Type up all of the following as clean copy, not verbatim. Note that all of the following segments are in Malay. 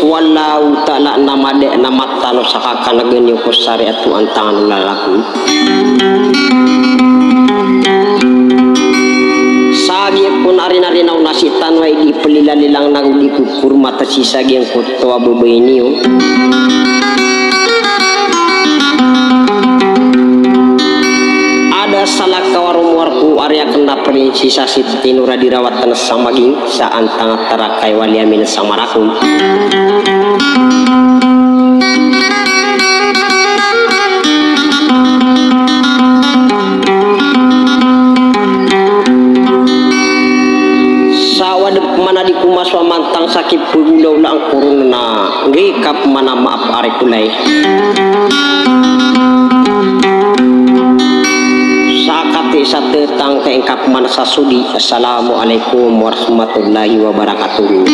Walau ta'ala nama dek nama tano sakakan nageni ko syariat tu antang lalaku sagi pun ari-ari nau nasitan wai di pelila-lilang nagu di kukur mata sisa yang kotoa bebenio ada salah kawarung warku area kena perin sisa sitinura dirawat tanah samaging sa antang tarakai waliamin samaraku mana di kumas wa mantang sakit pugulau lang kuruna ngikap mana maaf are kulai sakati satetang keengkap mana sasudi. Assalamualaikum warahmatullahi wabarakatuh.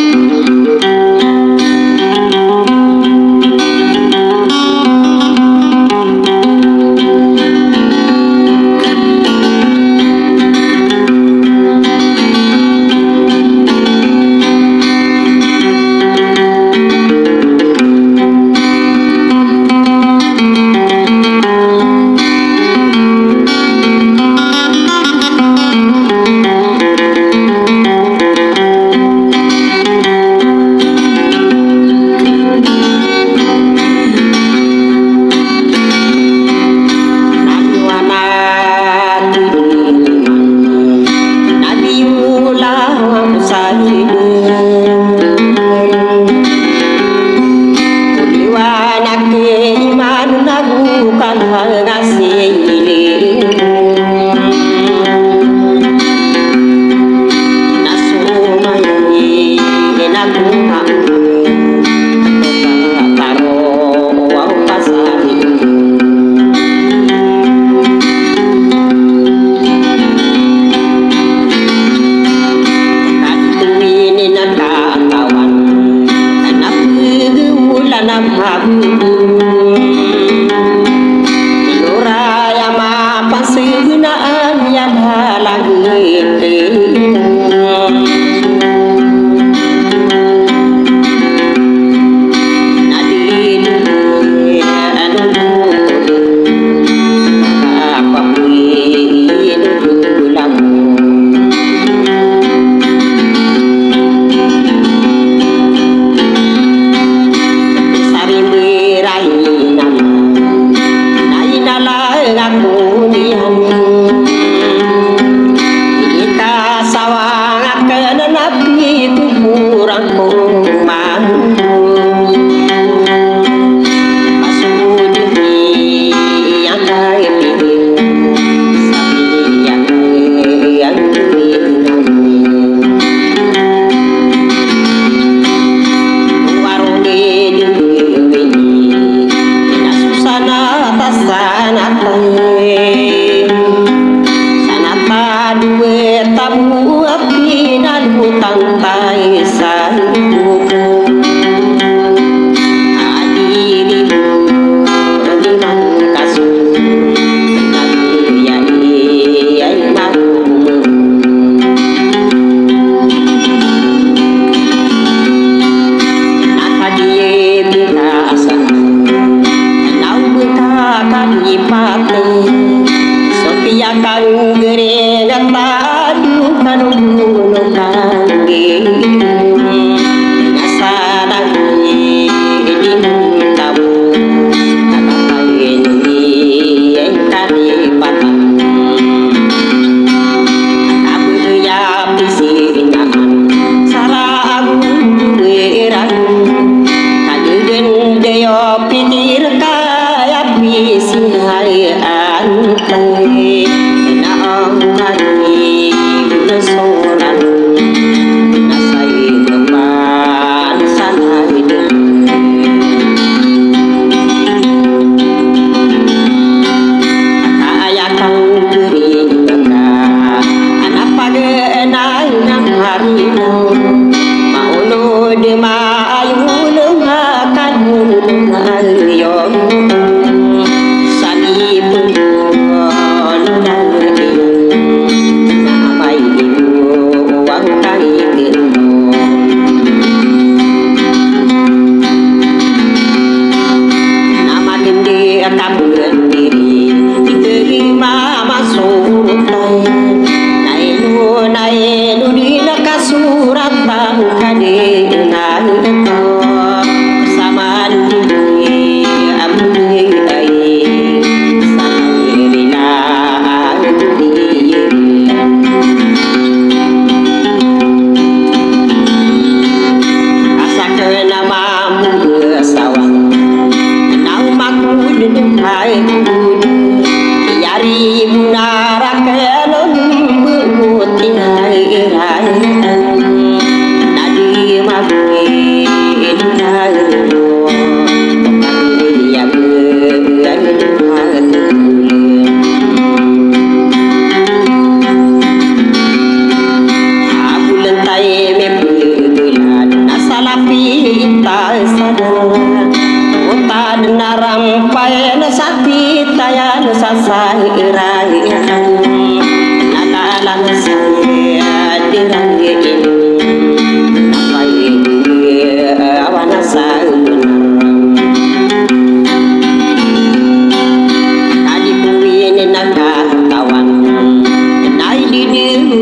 Pinir kaya bisi hari antai na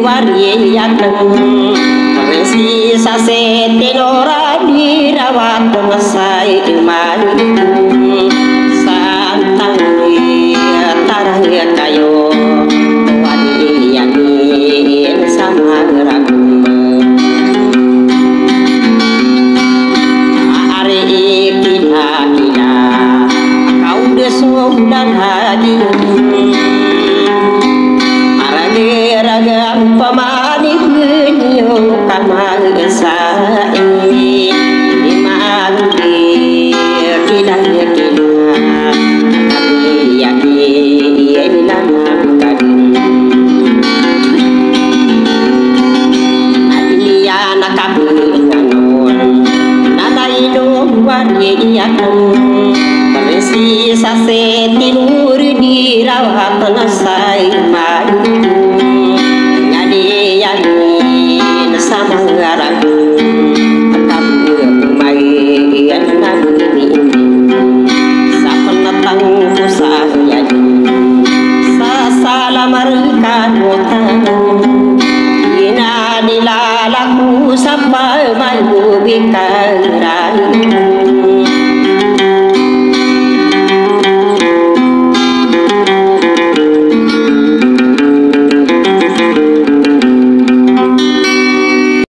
wariyatan si sase tenora dirawat masai imani santang tarang kayo wadiyani sama ragu are kina kau desong dan hadi ragam pamani genyo kamal sai imagi kidang kidang yaki yenan kadin adiliana kabinanon nanaino wariyatan Persi sase tinur dirawat nasai madu sama ragu kamu mai nabi sapenatang saya sasalamar kanutan ina dilalaku sampai malu bika